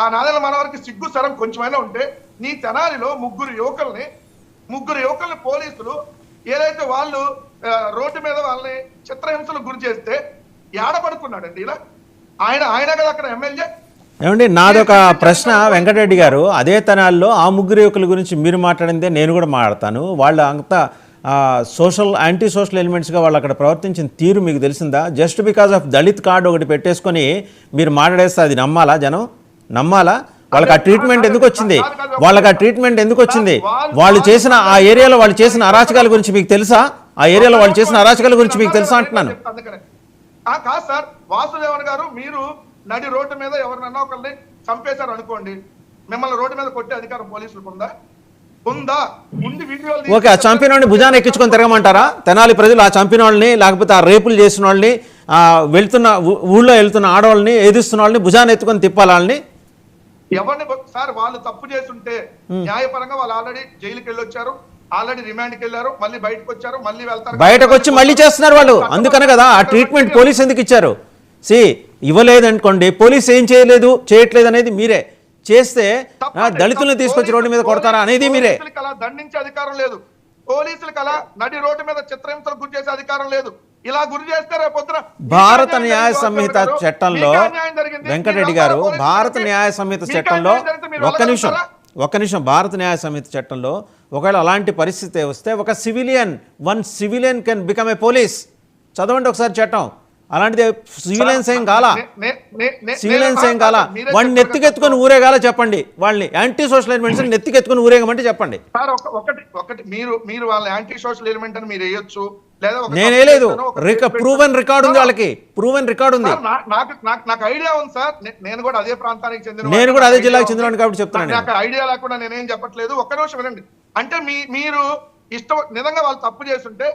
ఆ నాదెండ్ల మనవరికి సిగ్గు సరం కొంచెమైనా ఉంటే నీ తెనాలిలో ముగ్గురు యువకుల్ని పోలీసులు ఏదైతే వాళ్ళు రోడ్డు మీద వాళ్ళని చిత్రహింసలకు గురి చేస్తే ఏడబడుకున్నాడండి ఇలా ఆయన కదా అక్కడ ఎమ్మెల్యే. ఏమండి నాదొక ప్రశ్న వెంకటరెడ్డి గారు, అదే తెనాల్లో ఆ ముగ్గురు యువకుల గురించి మీరు మాట్లాడిందే నేను కూడా మాట్లాడతాను. వాళ్ళు అంతా యాంటీ సోషల్ ఎలిమెంట్స్గా వాళ్ళు అక్కడ ప్రవర్తించిన తీరు మీకు తెలిసిందా? Just because of Dalit card ఒకటి పెట్టేసుకొని మీరు మాట్లాడేస్తే అది నమ్మాలా? జనం నమ్మాలా? వాళ్ళకి ఆ ట్రీట్మెంట్ ఎందుకు వచ్చింది? వాళ్ళు చేసిన ఆ ఏరియాలో వాళ్ళు చేసిన అరాచకాల గురించి మీకు తెలుసా? ఆ ఏరియాలో వాళ్ళు చేసిన అరాచకాల గురించి మీకు తెలుసా అంటున్నాను. కాదు సార్, వాసుదేవన్ గారు, మీరు నడి రోడ్డు మీద ఎవరినన్నా ఒకరిని చంపేశారు అనుకోండి, మిమ్మల్ని రోడ్డు మీద కొట్టే అధికారం పోలీసులకు ఉందా? ఓకే, ఆ చంపిన వాళ్ళని భుజాన్ని ఎక్కించుకొని తిరగమంటారా తెనాలి ప్రజలు? ఆ చంపిన వాళ్ళని, లేకపోతే ఆ రేపులు చేసిన వాళ్ళని, ఊళ్ళో వెళ్తున్న ఆడవాళ్ళని, ఏదిస్తున్న వాళ్ళని భుజాన్ని ఎత్తుకొని తిప్పాలని ఎవరిని సార్? వాళ్ళు తప్పు చేస్తుంటే న్యాయపరంగా వాళ్ళు ఆల్రెడీ జైలుకి వెళ్ళొచ్చారు, ఆల్రెడీ రిమాండ్కి వెళ్ళారు, మళ్ళీ బయటకు వచ్చారు, మళ్ళీ వెళ్తారు, బయటకు వచ్చి మళ్ళీ చేస్తున్నారు వాళ్ళు. అందుకనే కదా ఆ ట్రీట్మెంట్ పోలీస్ ఎందుకు ఇచ్చారు? ఇవ్వలేదనుకోండి, పోలీస్ ఏం చేయట్లేదు అనేది మీరే చేస్తే దళితులను తీసుకొచ్చి రోడ్డు మీద కొడతారా అనేది మీరే. దండించే అధికారం లేదు పోలీసులకు, అలా నడి రోడ్డు మీద చిత్రహింసలకు గురి చేసే అధికారం లేదు. ఇలా గురి చేస్తే రేపొద్దున భారత న్యాయ సంహిత చట్టంలో వెంకటరెడ్డి గారు, భారత న్యాయ సంహిత చట్టంలో ఒక్క నిమిషం భారత న్యాయ సంహిత చట్టంలో ఒకవేళ అలాంటి పరిస్థితి వస్తే one civilian can become a police. చదవండి ఒకసారి చట్టం. అలాంటిది సివిలియన్స్ ఏం కాలా, వాడిని నెత్తికెత్తుకొని ఊరేగాల చెప్పండి. వాళ్ళని యాంటీ సోషల్ ఎలిమెంట్స్ నెత్తికెత్తుకొని ఊరేగమంటే చెప్పండి. ఒకటి మీరు వాళ్ళ యాంటీ సోషల్ ఎలిమెంట్ అని మీరు వేయొచ్చు, లేదా నేనే లేదు, ప్రూవెన్ రికార్డు ఉంది, వాళ్ళకి ప్రూవెన్ రికార్డు ఉంది. నాకు ఐడియా ఉంది సార్, నేను కూడా అదే ప్రాంతానికి చెందిన, నేను కూడా అదే జిల్లాకు చెందిన కాబట్టి చెప్తున్నాను. నాకు ఐడియా లేకుండా నేనేం చెప్పట్లేదు. ఒక్క నిమిషం వినండి. అంటే మీరు నిజంగా వాళ్ళు తప్పు చేస్తుంటే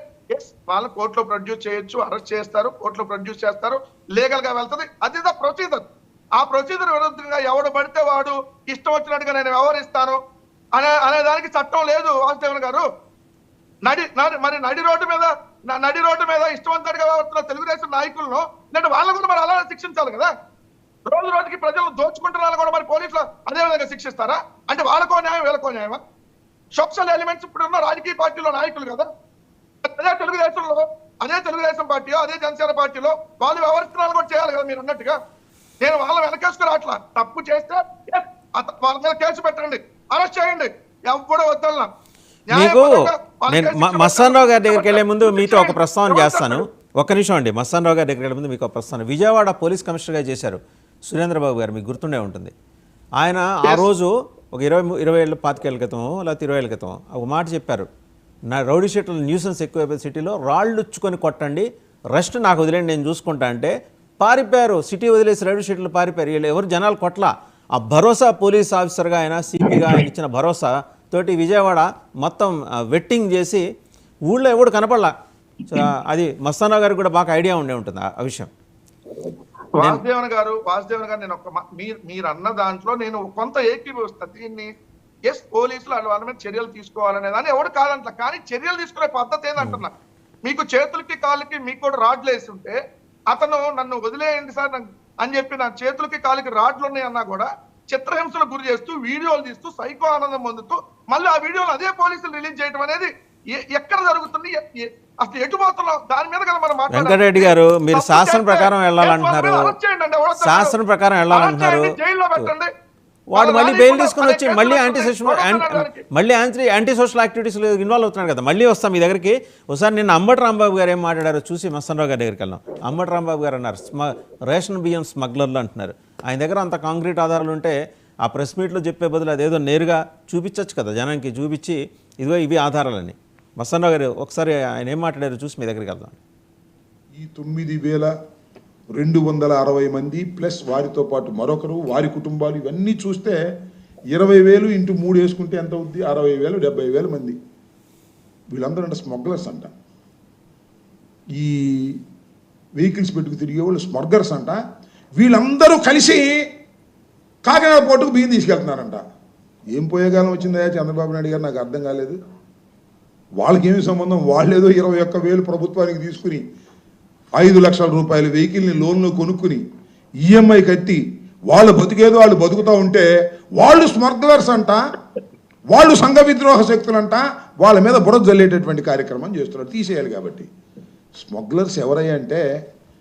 వాళ్ళ కోర్టులో ప్రొడ్యూస్ చేయొచ్చు, అరెస్ట్ చేస్తారు, కోర్టులో ప్రొడ్యూస్ చేస్తారు, లీగల్ గా వెళ్తుంది. అది ద ప్రొసీజర్. ఆ ప్రొసీజర్ విరుద్ధంగా ఎవడు పడితే వాడు ఇష్టం వచ్చినట్టుగా నేను వ్యవహరిస్తాను అనే దానికి చట్టం లేదు వాసుదేవన్ గారు. మరి నడి రోడ్డు మీద ఇష్టవంతుడిగా వ్యవహరిస్తున్న తెలుగుదేశం నాయకులను అంటే వాళ్ళని కూడా మరి అలా శిక్షించాలి కదా. రోజుకి ప్రజలు దోచుకుంటున్న కూడా మరి పోలీసులు అదే విధంగా శిక్షిస్తారా? అంటే వాళ్ళకో న్యాయం వీళ్ళకో న్యాయమా? సోషల్ ఎలిమెంట్స్ ఇప్పుడున్న రాజకీయ పార్టీలో నాయకులు కదా. అదే తెలుగుదేశం పార్టీ, అదే జనసేన పార్టీలో వాళ్ళు వ్యవహరిస్తున్నారు కూడా చేయాలి కదా. మీరు అన్నట్టుగా నేను వాళ్ళ వెనకేసుకుని అట్లా తప్పు చేస్తే వాళ్ళ మీద కేసు పెట్టండి, అరెస్ట్ చేయండి, ఎప్పుడు వద్దన్నా. మీకు నేను మస్తానరావు గారి దగ్గరికి వెళ్లే ముందు మీతో ఒక ప్రస్తావన చేస్తాను. ఒక్క నిమిషం అండి. మస్తానరావు గారి దగ్గరికి వెళ్ళే ముందు మీకు ఒక ప్రస్తావన. విజయవాడ పోలీస్ కమిషనర్గా చేశారు సురేంద్రబాబు గారు, మీకు గుర్తుండే ఉంటుంది. ఆయన ఆ రోజు ఒక 20 ఏళ్ళ 25 ఏళ్ళ క్రితం లేకపోతే 20 ఏళ్ళ క్రితం ఒక మాట చెప్పారు. నా రౌడీ షీట్లు న్యూసెన్స్ ఎక్కువైపోయి సిటీలో రాళ్ళుచ్చుకొని కొట్టండి, రెస్ట్ నాకు వదిలేండి నేను చూసుకుంటా అంటే పారిపోయారు. సిటీ వదిలేసి రౌడీ షీట్లు పారిపోయారు. వీళ్ళు ఎవరు జనాలు కొట్ల. ఆ భరోసా పోలీస్ ఆఫీసర్గా ఆయన సిపిగా ఆయన ఇచ్చిన భరోసా తోటి విజయవాడ మొత్తం వెట్టింగ్ చేసి ఊళ్ళో ఎవడు కనపడలా. అది మస్తానరావు గారికి కూడా బాగా ఐడియా ఉండే ఉంటుంది ఆ విషయం. వాసుదేవన్ గారు నేను మీరు అన్న దాంట్లో నేను కొంత ఏకీభవిస్తాను. దీన్ని పోలీసులు వాళ్ళ మీద చర్యలు తీసుకోవాలనే దాన్ని ఎవడు కాదంట, కానీ చర్యలు తీసుకునే పద్ధతి ఏందంటున్నా. మీకు చేతులకి కాళ్ళకి మీకు కూడా రాడ్లు వేసి ఉంటే అతను నన్ను వదిలేయండి సార్ అని చెప్పి నా చేతులకి కాళ్ళకి రాడ్లు ఉన్నాయన్నా కూడా చిత్రహింసలకు గురి చేస్తూ వీడియోలు తీస్తూ సైకో ఆనందం పొందుతూ మళ్ళీ ఆ వీడియోలు అదే పోలీసులు రిలీజ్ చేయడం అనేది ఎక్కడ జరుగుతుంది, అసలు ఎటుపోతున్నాం దాని మీద కదా మనం మాట్లాడాలి. వెంకటరెడ్డి గారు, మీరు శాసనం ప్రకారం వెళ్ళాలంటున్నారు, శాసనం ప్రకారం వెళ్ళాలంటున్నారు. జైల్లో పెట్టండి. వాడు మళ్ళీ బెయిల్ తీసుకుని వచ్చి మళ్ళీ యాంటీ సోషల్ యాక్టివిటీస్లో ఇన్వాల్వ్ అవుతున్నాడు కదా. మళ్ళీ వస్తాం మీ దగ్గరికి. ఒకసారి నిన్న అంబటి రాంబాబు గారు ఏం మాట్లాడారో చూసి మస్తానరావు గారి దగ్గరికి వెళ్ళాం. అంబటి రాంబాబు గారు అన్నారు రేషన్ బియ్యం స్మగ్లర్లు అంటున్నారు. ఆయన దగ్గర అంత కాంక్రీట్ ఆధారాలు ఉంటే ఆ ప్రెస్ మీట్లో చెప్పే బదులు అదేదో నేరుగా చూపించవచ్చు కదా, జనానికి చూపించి ఇదిగో ఇవి ఆధారాలని. మస్తానరావు గారు ఒకసారి ఆయన ఏం మాట్లాడారో చూసి మీ దగ్గరికి వెళ్దాం. ఈ 9,260 మంది ప్లస్ వారితో పాటు మరొకరు, వారి కుటుంబాలు, ఇవన్నీ చూస్తే 20,000 ఇంటూ 3 వేసుకుంటే ఎంత అవుద్ది? 60,000 70,000 మంది. వీళ్ళందరూ అంటే స్మగ్లర్స్ అంట. ఈ వెహికల్స్ పెట్టుకు తిరిగే వాళ్ళు స్మగ్లర్స్ అంట. వీళ్ళందరూ కలిసి కాకినాడ పోర్టుకు బియ్యం తీసుకెళ్తున్నారంట. ఏం పోయేకాలం వచ్చిందా చంద్రబాబు నాయుడు గారు? నాకు అర్థం కాలేదు. వాళ్ళకేమి సంబంధం? వాళ్ళేదో 21,000 ప్రభుత్వానికి తీసుకుని 5 లక్షల రూపాయల వెహికల్ని లోన్లో కొనుక్కుని ఈఎంఐ కట్టి వాళ్ళు బతికేదో వాళ్ళు బతుకుతూ ఉంటే వాళ్ళు స్మగ్లర్స్ అంట, వాళ్ళు సంఘ విద్రోహ శక్తులంట, వాళ్ళ మీద బురద జల్లేటటువంటి కార్యక్రమం చేస్తున్నారు. తీసేయాలి. కాబట్టి స్మగ్లర్స్ ఎవరయ్యా అంటే